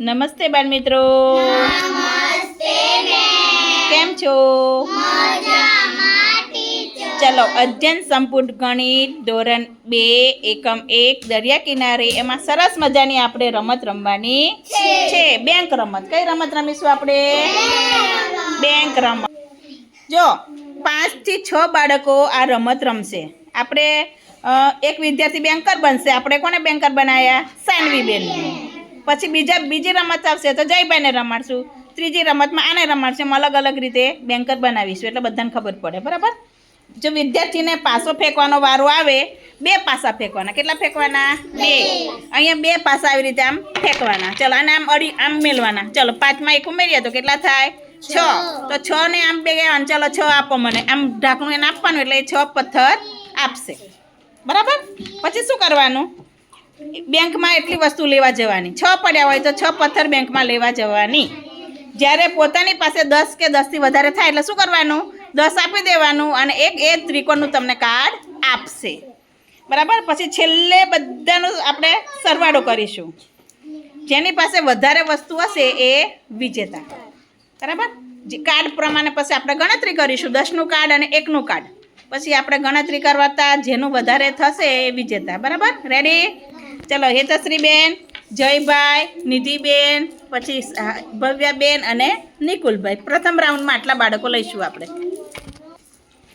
નમસ્તે બાળ મિત્રો. નમસ્તે બેન. કેમ છો? મજામાં ટીચર. ચલો, અધ્યયન સંપૂર્ણ ગણિત ધોરણ 2 એકમ 1 દરિયા કિનારે એમાં સરસ મજાની આપણે રમત રમવાની છે. બેંક રમત. કઈ રમત રમીશું આપણે? બેંક રમત. જો 5 થી 6 બાળકો આ રમત રમશે. આપણે એક વિદ્યાર્થી બેંકર બનશે. આપણે કોને બેંકર બનાવ્યા? સાનવી બેન. પછી બીજી રમત આવશે તો જયભાઈને રમાડશું. ત્રીજી રમતમાં આને રમાડશું. અલગ અલગ રીતે બેંકર બનાવીશું એટલે બધાને ખબર પડે. બરાબર? જો વિદ્યાર્થીને પાસો ફેંકવાનો વારો આવે, 2 પાસા ફેંકવાના. કેટલા ફેંકવાના? 2. અહીંયા 2 પાસા આવી રીતે આમ ફેંકવાના. ચલો, આને આમ આમ મેળવાના. ચલો, 5માં 1 ઉમેરીએ તો કેટલા થાય? 6. તો 6 ને આમ બે ગયા. ચલો 6 આપો મને. આમ ઢાંકણું એને આપવાનું એટલે 6 પથ્થર આપશે. બરાબર? પછી શું કરવાનું? બેંકમાં એટલી વસ્તુ લેવા જવાની. 6 પડ્યા હોય તો 6 પથ્થર બેંકમાં લેવા જવાની. જ્યારે પોતાની પાસે 10 કે 10થી વધારે થાય એટલે શું કરવાનું? 10 આપી દેવાનું અને એ ત્રિકોણનું તમને કાર્ડ આપશે. બરાબર? પછી છેલ્લે બધાનો આપણે સરવાળો કરીશું. જેની પાસે વધારે વસ્તુ હશે એ વિજેતા. બરાબર? જે કાર્ડ પ્રમાણે પછી આપણે ગણતરી કરીશું. 10નું કાર્ડ અને 1નું કાર્ડ. પછી આપણે ગણતરી કરવાતા જેનું વધારે થશે એ વિજેતા. બરાબર? રેડી? ચલો, હેતશ્રીબેન, જયભાઈ, નિધિબેન, પછી ભવ્યાબેન અને નિકુલભાઈ. પ્રથમ રાઉન્ડમાં આટલા બાળકો લઈશું આપણે.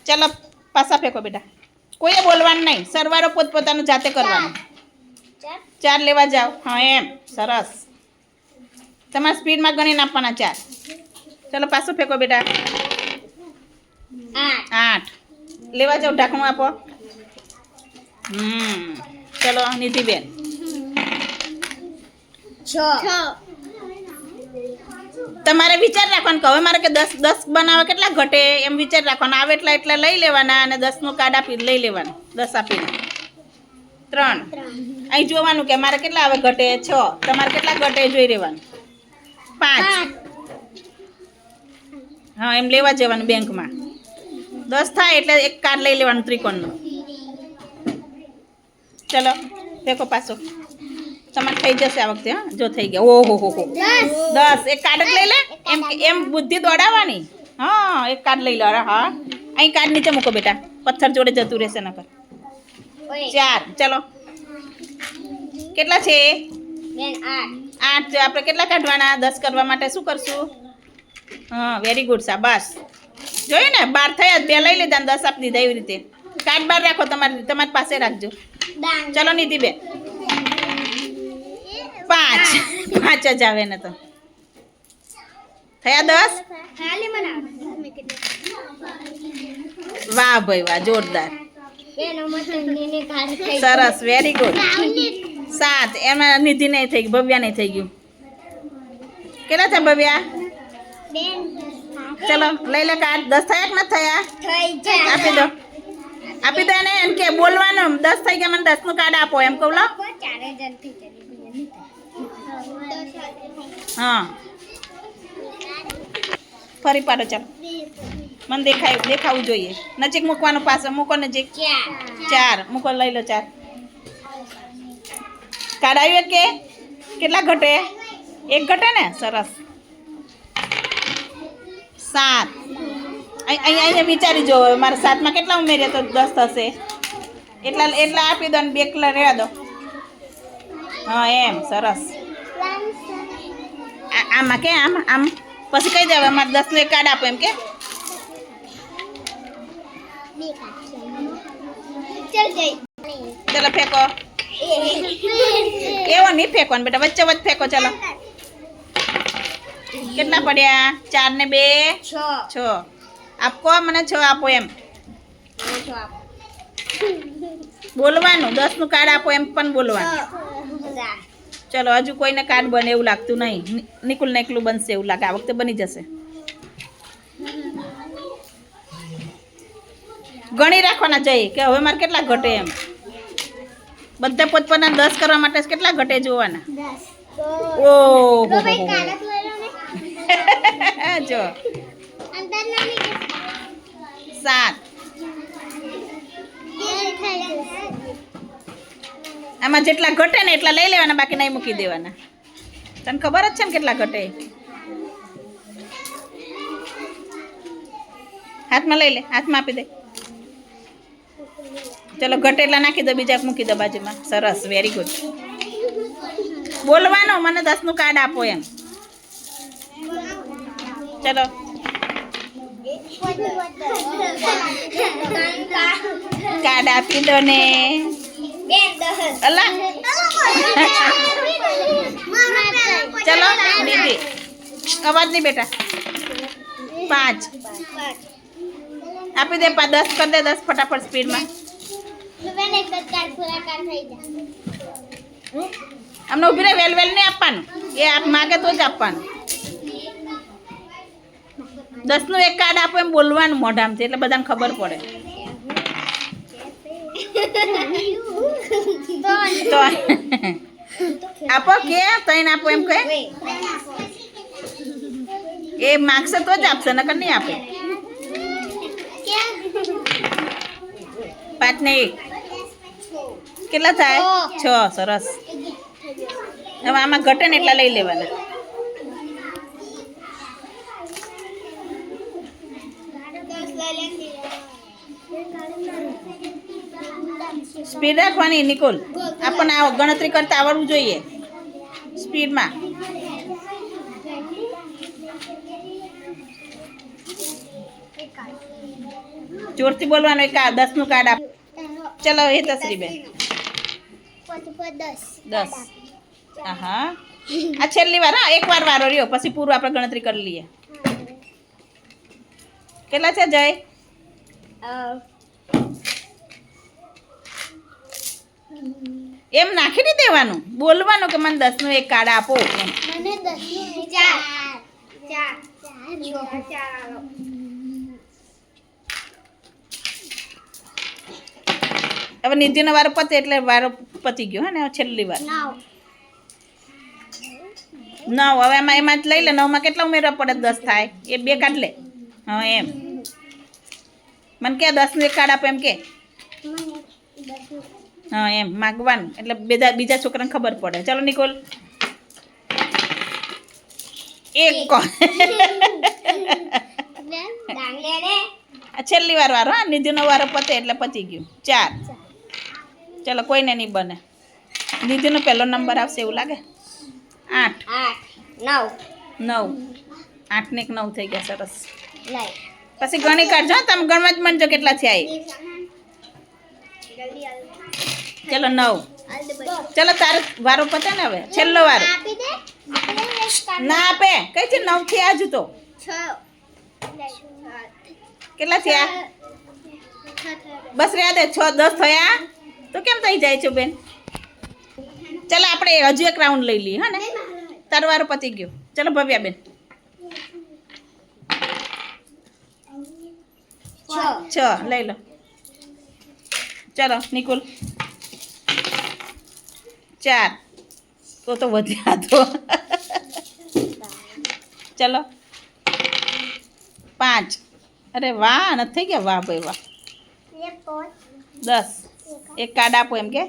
ચલો, પાસા ફેંકો બેટા. કોઈએ બોલવાનું નહીં. સરવાળો પોતપોતાનું જાતે કરવાનું. 4 લેવા જાઓ. હા, એમ. સરસ. તમારા સ્પીડમાં ગણીને આપવાના 4. ચલો, પાછું ફેંકો બેટા. 8 લેવા જાઓ. ઢાંકણું આપો. ચલો, નિધિબેન. 6. તમારે વિચાર રાખવાનું કે હવે મારે કે 10 બનાવવા કેટલા ઘટે એમ વિચાર રાખવાનો. આવે એટલા લઈ લેવાના અને 10નું કાર્ડ આપી લઈ લેવાનું. 10 આપીને 3. અહીં જોવાનું કે મારે કેટલા આવે ઘટે? 6. તમારે કેટલા ઘટે જોઈ રહેવાનું. 5. હા, એમ લેવા જવાનું બેંકમાં. 10 થાય એટલે એક કાર્ડ લઈ લેવાનું ત્રિકોણનું. ચલો, ફેંકો પાછો. તમારે થઈ જશે આ વખતે. હા, જો થઈ ગયા. ઓહો હો 10. એક કાર્ડ લઈ લે. એમ બુદ્ધિ દોડાવવાની. હા, એક કાર્ડ લઈ લો. હા, અહીં કાર્ડ નીચે મૂકો બેટા. પથ્થર જોડે જતું રહેશે નકર. 4. ચલો, કેટલા છે? 8. આપણે કેટલા કાઢવાના? 10 કરવા માટે શું કરશું? હા, વેરી ગુડ. શાબાશ. જોયું ને? 12 થયા. 2 લઈ લીધા ને 10 આપી દીધા. એવી રીતે કાર્ડ બહાર રાખો. તમારી પાસે રાખજો. ચલો, નિધિબેન. 5 જ આવે ને તો થયા 10. વાહ ભાઈ વાહ, જોરદાર. સરસ, વેરી ગુડ. 7. એમાં નિધિ નહીં થઈ ગઈ, ભવ્યા નહીં થઈ ગયું. કેટલા છે ભવ્યા? ચલો, લઈ લે કાર્ડ. 10 થયા કે નથી થયા? આપી દો. આપી દો એને. એમ કે બોલવાનું 10 થઈ ગયા, મને 10નું કાર્ડ આપો એમ કહું. લો. હા, ફરી પાડો. ચાલો, મને દેખાવું જોઈએ. નજીક મૂકવાનું. પાછળ મૂકો. નજીક. 4 મૂકો. લઈ લો 4. કાર્ડ આવ્યું કે કેટલા ઘટે? 1 ઘટે ને? સરસ. 7. અહીંયા વિચારી જો. મારે 7માં કેટલા ઉમેર્યા તો 10 થશે? એટલા આપી દો ને 2 કિલો રહેવા દો. હા, એમ. સરસ. આમાં કે આમ પછી કહી દેવા મારે 10નું એક કાર્ડ આપો એમ કે. ચલો, ફેંકો. એવો નહીં ફેંકવાનું બેટા, વચ્ચે વચ્ચે ફેંકો. ચલો, કેટલા પડ્યા? 4 ને 2 6. આપકો મને 6 આપો એમ બોલવાનું. 10નું કાર્ડ આપો એમ પણ બોલવાનું. ચલો, હજુ કોઈને કાર્ડ બને એવું લાગતું નહીં. નિકુલને એકલું બનશે એવું લાગે. આ વખતે બની જશે. ગણી રાખવાના જઈ કે હવે મારે કેટલા ઘટે એમ. બધા પોતપોતાના 10 કરવા માટે કેટલા ઘટે જોવાના. ઓહો જો 7. આમાં જેટલા ઘટે ને એટલા લઈ લેવાના, બાકી નહીં મૂકી દેવાના. તને ખબર જ છે ને કેટલા ઘટે? હાથમાં લઈ લે, હાથમાં આપી દે. ચલો ઘટે એટલા નાખી દો, બીજા મૂકી દો બાજુમાં. સરસ, વેરી ગુડ. બોલવાનો, મને 10નું કાર્ડ આપો એમ. ચલો કાર્ડ આપી દો ને. અલા ચલો દીદી, અવાજ નહીં બેટા. 5 આપી દે. 10 કરી દે, 10 ફટાફટ સ્પીડમાં. અમને ઉભી રહે, વેલ નહીં આપવાનું. એ આપ માગે તો જ આપવાનું. 10નું એક કાર્ડ આપો એમ બોલવાનું મોઢામાંથી, એટલે બધાને ખબર પડે. તો આપો કે તઈને આપો એમ કહે. એ માગશે તો જ આપશે, નકર નહીં આપે. 5 ને 1 કેટલા થાય? 6. સરસ. હવે આમાં ઘટે ને એટલા લઈ લેવાના. સ્પીડ રાખવાની નિકોલ. આપણને આ ગણતરી કરતા આવડવું જોઈએ સ્પીડમાં. જોરથી બોલવાનું. એક 10નું કાર્ડ આપ. ચલો એ તસરી બેન 10. હા આ છેલ્લી વાર. હા, એક વાર વારો રહ્યો, પછી પૂરું આપણે ગણતરી કરી લઈએ. કેટલા છે જય? એમ નાખી નહીં દેવાનું, બોલવાનું કે મને 10નું એક કાર્ડ આપો એમ. હવે નિધિનો વારો પતે એટલે વારો પતી ગયો. હા ને છેલ્લી વાર 9. હવે એમાં જ લઈ લે. 9માં કેટલા ઉમેરવા પડે? 10 થાય. એ 2 કાઢ લે. હા એમ મને કે 10નું એક કાર્ડ આપો એમ કે. હા એમ માગવાનું, એટલે બીજા છોકરાને ખબર પડે. ચલો નિકોલ 1 કોણ? છેલ્લી વાર વારો. હા નિધિનો વારો પતે એટલે પતી ગયું. 4. ચલો કોઈને નહીં બને. નિધિનો પહેલો નંબર આવશે એવું લાગે. 8 9 8 ને 1 9 થઈ ગયા. સરસ. પછી ગણી કાઢજો. તમે ગણવા જ મનજો કેટલા થયા. ચલો 9. ચલો તારો વારો પતે ને હવે. છેલ્લો વારો. ના આપે. કઈ છે 9 થી આજુ તો કેટલા થયા? બસ રહ્યા દે. 6 10 થયા તો કેમ થઈ જાય છે બેન? ચલો આપણે હજુ એક રાઉન્ડ લઈ લઈએ. હા ને તારો વારો પતી ગયો. ચલો ભવ્યા બેન 6 લઈ લો. ચલો નિકુલ 4. તો વધ્યા તો. ચલો 5. અરે વાહ, નથી થઈ ગયા? વાહ ભાઈ વાહ. 10 એક કાર્ડ આપો એમ કે.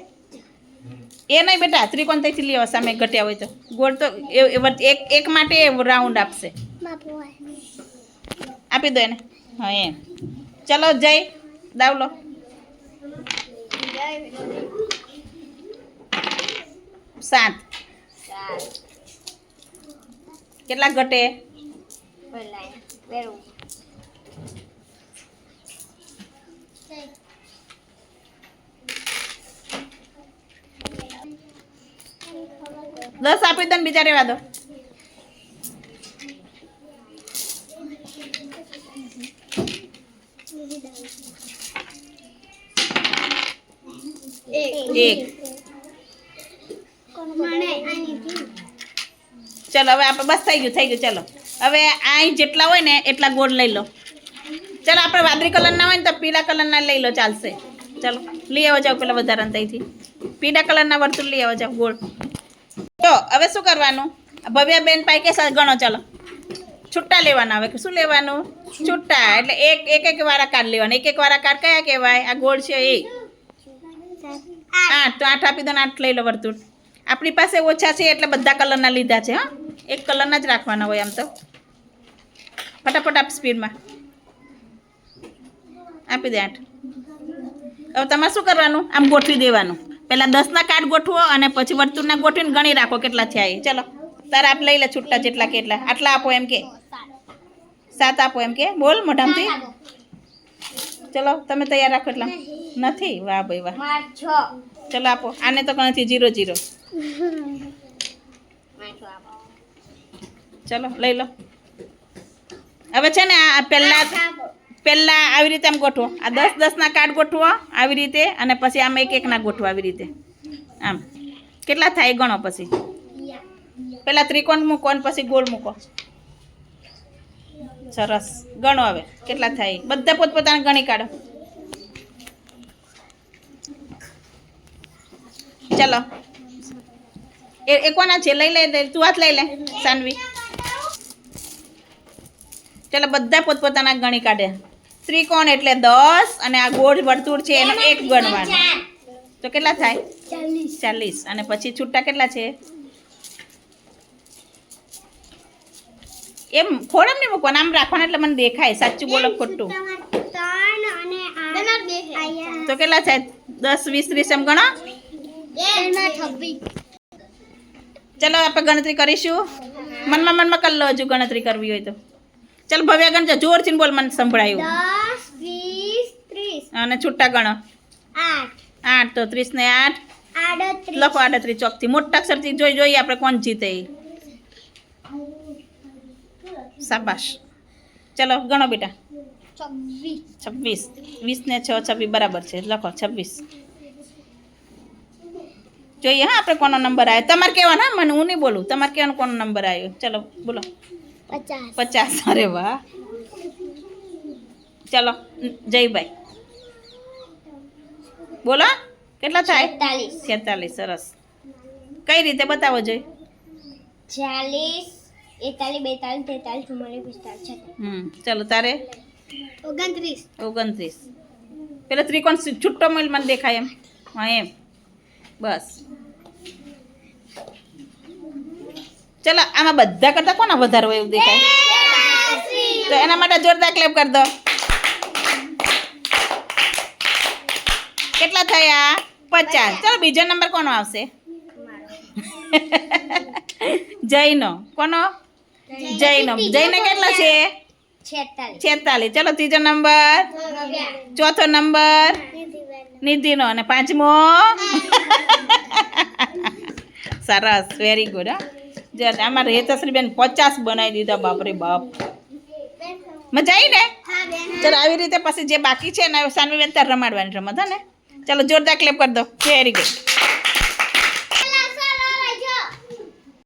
એ નહીં બેટા, ત્રિકોણ ત્યાંથી લેવા સામે ઘટ્યા હોય તો. ગોળ તો એક માટે રાઉન્ડ આપશે. આપી દો એને. હા એમ. ચલો જય દાવ લો. 7. કેટલા ઘટે? 10 આપી દો ને બીજા રહેવા દો. એક. ચલો હવે આપણે બસ થઈ ગયું. ચલો હવે આ જેટલા હોય ને એટલા ગોળ લઈ લો. ચલો આપણે વાદળી કલરના હોય ને તો પીળા કલરના લઈ લો, ચાલશે. ચલો લઈ આવો જાઓ પેલા વધારાના ત્યાંથી. પીળા કલરના વર્તુળ લઈ આવો જાઓ ગોળ. તો હવે શું કરવાનું? ભવ્યા બેન પાસે કે ગણો. ચલો છૂટા લેવાના. હવે શું લેવાનું? છૂટા. એટલે એક વાળા કાર્ડ લેવાના. એક વાળા કાર્ડ કયા કહેવાય? આ ગોળ છે એ 8. તો 8 આપી દો ને. 8 લઈ લો વર્તુળ. આપણી પાસે ઓછા છે એટલે બધા કલરના લીધા છે હા એક કલરના જ રાખવાના હોય આમ તો ફટાફટ આપ સ્પીડમાં આપી દે 8 હવે તમારે શું કરવાનું આમ ગોઠવી દેવાનું પહેલાં 10ના કાર્ડ ગોઠવો અને પછી વર્તુળના ગોઠવીને ગણી રાખો કેટલા થયા એ ચલો તારા આપ લઈ લે છૂટા જેટલા કેટલા આટલા આપો એમ કે 7 આપો એમ કે બોલ મોઢામાંથી ચલો તમે તૈયાર રાખો એટલા નથી વાહ ભાઈ વાહ માર 6 ચલો આપો આને તો ગણતરી 0 0 ચલો લઈ લો હવે છે ને આ પહેલાં આવી રીતે આમ ગોઠવો આ 10-10ના કાર્ડ ગોઠવો આવી રીતે અને પછી આમ એક એકના ગોઠવો આવી રીતે આમ કેટલા થાય એ ગણો પછી પહેલાં ત્રિકોણ મૂકો અને પછી ગોળ મૂકો સરસ ગણો હવે કેટલા થાય બધા પોતપોતાને ગણી કાઢો ચલો એ કોના છે લઈ લે તું હાથ લઈ લે સાનવી ચલો બધા પોતપોતાના ગણી કાઢે ત્રિકોણ એટલે 10 અને આ ગોળ વર્તુળ છે એનો એક ગણવાનો તો કેટલા થાય 40 અને પછી છૂટા કેટલા છે એમ ખોડમ નહીં મૂકવાનું આમ રાખવાના એટલે મને દેખાય સાચું બોલો ખોટું તો કેટલા થાય 10 20 30 એમ ગણો ચલો આપણે ગણતરી કરીશું મનમાં કરી લો હજુ ગણતરી કરવી હોય તો ચાલ ભવ્ય ગણજો જોરથી બોલ મને સંભળાયું 10 20 30 અને છૂટા ગણો 8 8 તો 30 ને 8 38 લખો 38 ચોકથી મોટા અક્ષરથી જોઈએ આપણે કોણ જીતે એ શાબાશ ચલો ગણો બેટા 26 20 ને 6 26 બરાબર છે લખો 26 જોઈએ હા આપણે કોનો નંબર આવ્યો તમારે કહેવાનો હા મને હું નહીં બોલું તમારે કહેવાનો કોનો નંબર આવ્યો ચલો બોલો 50 અરે વાહ ચલો જયભાઈ બોલો કેટલા થાય 46 સરસ કઈ રીતે બતાવો જોઈએ 40 41 42 43 44 45 ચલો તારે 29 પેલો ત્રિકોણ છૂટો મળે મને દેખાય એમ હા એમ બસ ચલો આમાં બધા કરતા કોના વધારે હોય એવું દેખાય તો એના માટે જોરદાર ક્લેપ કરી દો કેટલા થયા 50 ચલો બીજો નંબર કોનો આવશે જયનો કોનો જયનો કેટલા છે 46 ચલો ત્રીજો નંબર ચોથો નંબર નિધિનો અને પાંચમો સરસ વેરી ગુડ હા જો અમારે હેતશ્રી બેન 50 બનાવી દીધા બાપરે બાપ મજા આવી ને ચલો આવી રીતે પછી જે બાકી છે ને સાનવી બેન તાર રમાડવાની રમત હા ને ચલો જોરદાર ક્લેપ કરી દો વેરી ગુડ